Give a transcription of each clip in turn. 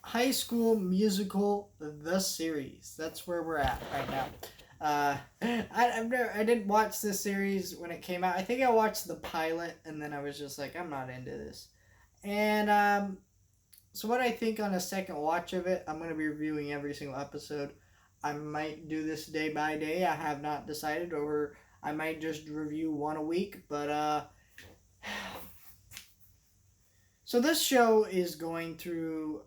High School Musical, the series. That's where we're at right now. I didn't watch this series when it came out. I think I watched the pilot and then I was just like, I'm not into this. And so what I think on a second watch of it, I'm gonna be reviewing every single episode. I might do this day by day. I have not decided, or I might just review one a week. But so this show is going through.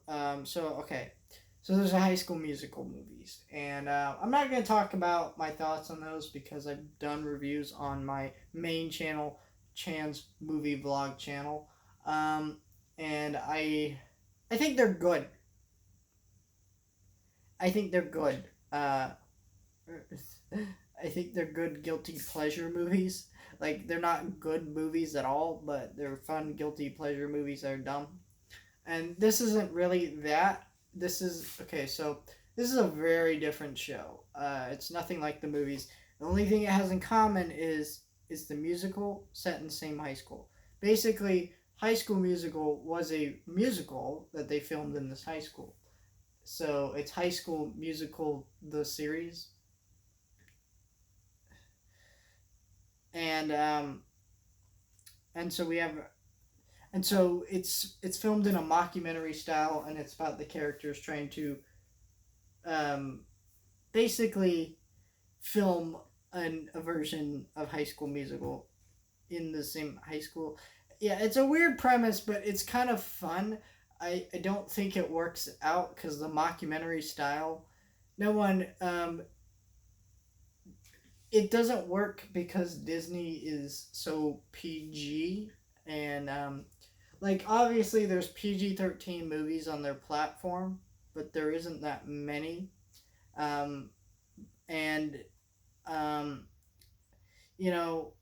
So there's a High School Musical movies, and I'm not going to talk about my thoughts on those because I've done reviews on my main channel, Chan's Movie Vlog channel, and I think they're good. I think they're good. I think they're good guilty pleasure movies. Like they're not good movies at all, but they're fun guilty pleasure movies that are dumb. And this isn't really that. This is okay. So this is a very different show. It's nothing like the movies. The only thing it has in common is the musical set in the same high school. Basically, High School Musical was a musical that they filmed in this high school. So it's High School Musical the series, and and so we have and so it's filmed in a mockumentary style, and it's about the characters trying to um, basically film a version of High School Musical in the same high school. Yeah, it's a weird premise, but it's kind of fun. I don't think it works out because the mockumentary style, no one it doesn't work because Disney is so PG, and like obviously there's PG-13 movies on their platform, but there isn't that many. Um, and um, you know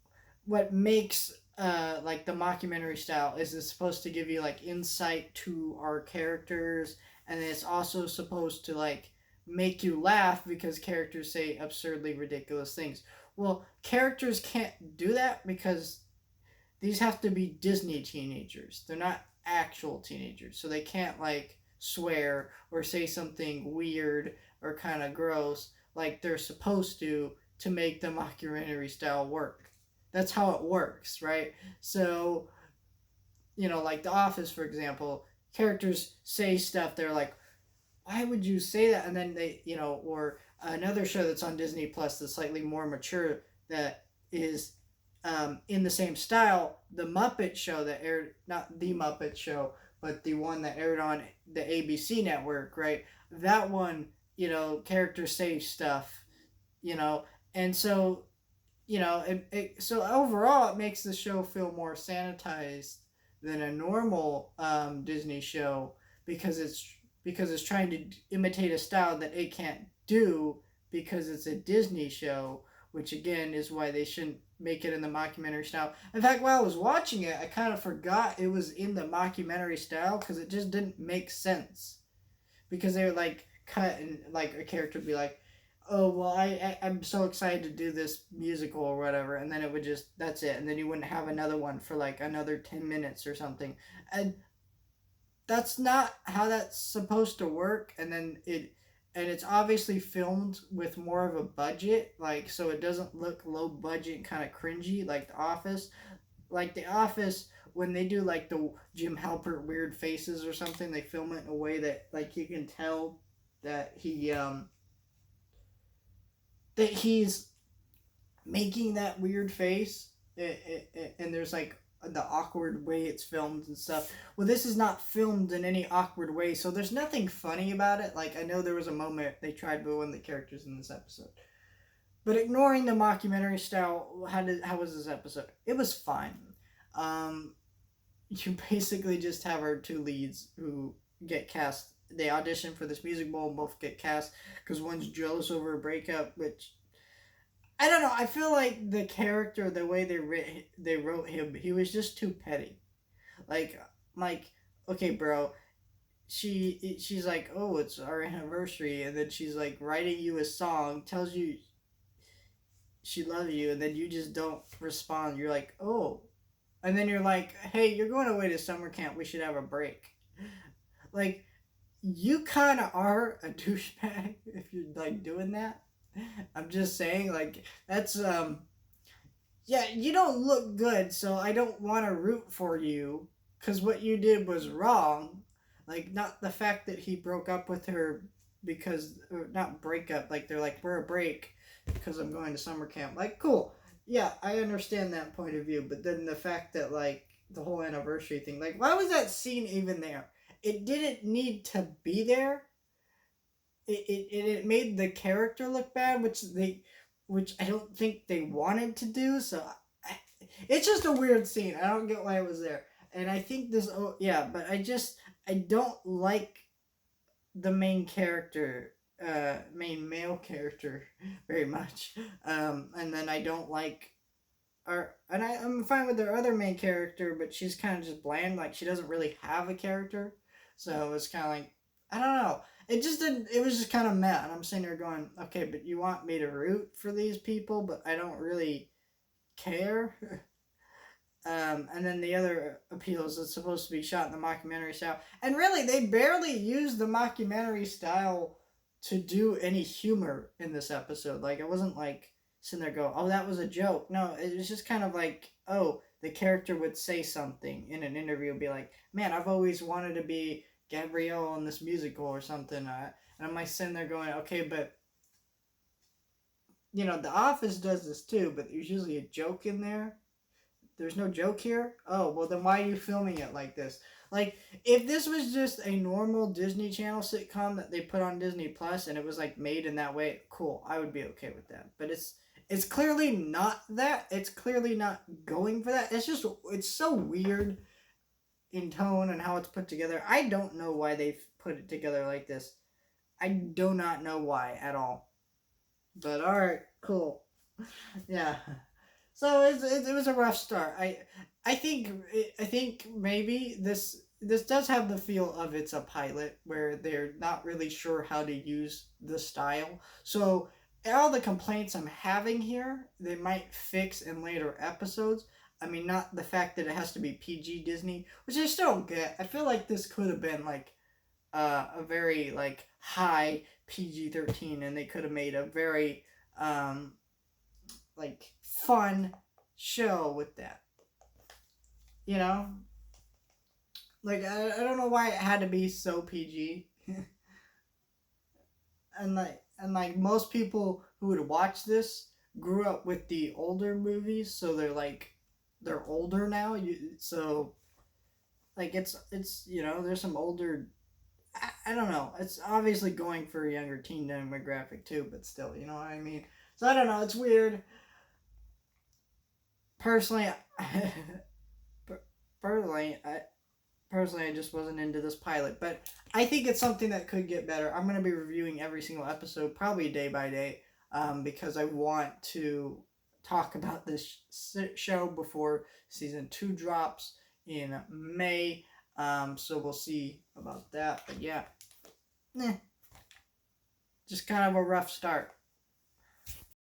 what makes like the mockumentary style is it's supposed to give you like insight to our characters, and it's also supposed to like make you laugh because characters say absurdly ridiculous things. Well, characters can't do that because these have to be Disney teenagers. They're not actual teenagers, so they can't like swear or say something weird or kind of gross like they're supposed to make the mockumentary style work. That's how it works, right? So, like The Office, for example, characters say stuff, they're like, why would you say that? And then or another show that's on Disney Plus that's slightly more mature that is in the same style, The Muppet Show that aired, not The Muppet Show, but the one that aired on the ABC network, right? That one, characters say stuff, you know, and so so overall it makes the show feel more sanitized than a normal Disney show because it's trying to imitate a style that it can't do because it's a Disney show, which again is why they shouldn't make it in the mockumentary style. In fact, while I was watching it, I kind of forgot it was in the mockumentary style because it just didn't make sense. Because they were like cut and like a character would be like, oh well I'm so excited to do this musical or whatever, and then it would just that's it, and then you wouldn't have another one for like another 10 minutes or something, and that's not how that's supposed to work. And it's obviously filmed with more of a budget, like so it doesn't look low budget kind of cringy like The Office, when they do like the Jim Halpert weird faces or something, they film it in a way that like you can tell that he's making that weird face, and there's like the awkward way it's filmed and stuff. Well, this is not filmed in any awkward way, so there's nothing funny about it. Like I know there was a moment they tried with one of the characters in this episode, but ignoring the mockumentary style, how was this episode? It was fine. Um, you basically just have our two leads who get cast. They audition for this music bowl and both get cast because one's jealous over a breakup, which I don't know. I feel like the character, the way they wrote him, he was just too petty. Like, like, okay, bro. She's like, oh, it's our anniversary, and then she's like writing you a song, tells you she loves you, and then you just don't respond. You're like, oh, and then you're like, hey, you're going away to summer camp. We should have a break. Like, you kind of are a douchebag if you're like doing that. I'm just saying, like, that's yeah, you don't look good, so I don't want to root for you because what you did was wrong. Like, not the fact that he broke up with her because, or not break up, like, they're like, we're a break because I'm going to summer camp. Like, cool. Yeah, I understand that point of view, but then the fact that, like, the whole anniversary thing, like, why was that scene even there? It didn't need to be there. It made the character look bad, which I don't think they wanted to do. So it's just a weird scene. I don't get why it was there. And I think this, oh yeah, but I don't like the main character, main male character very much. And then I don't like I'm fine with their other main character, but she's kind of just bland. Like she doesn't really have a character, so it's kind of like I don't know. It just didn't. It was just kind of meh. And I'm sitting there going, okay, but you want me to root for these people, but I don't really care. And then the other appeal is it's supposed to be shot in the mockumentary style, and really they barely use the mockumentary style to do any humor in this episode. Like it wasn't like sitting there go, oh that was a joke. No, it was just kind of like, oh the character would say something in an interview, and be like, man, I've always wanted to be Gabrielle in this musical or something. And I'm like sitting there going, okay, but you know The Office does this too, but there's usually a joke in there. There's no joke here? Oh, well then why are you filming it like this? Like, if this was just a normal Disney Channel sitcom that they put on Disney Plus and it was like made in that way, cool, I would be okay with that. But it's clearly not that. It's clearly not going for that. It's so weird in tone and how it's put together. I don't know why they've put it together like this. I do not know why at all. But alright, cool. Yeah. So it was a rough start. I think maybe this does have the feel of it's a pilot where they're not really sure how to use the style. So all the complaints I'm having here, they might fix in later episodes. I mean, not the fact that it has to be PG Disney, which I still don't get. I feel like this could have been like a very like high PG-13, and they could have made a very like fun show with that. You know, like I don't know why it had to be so PG. And like most people who would watch this grew up with the older movies, so they're older now. So like it's there's some older. I don't know. It's obviously going for a younger teen demographic too, but still, you know what I mean. So I don't know. It's weird. Personally, personally, I just wasn't into this pilot, but I think it's something that could get better. I'm gonna be reviewing every single episode, probably day by day, because I want to talk about this show before season 2 drops in May. So we'll see about that. But yeah, just kind of a rough start.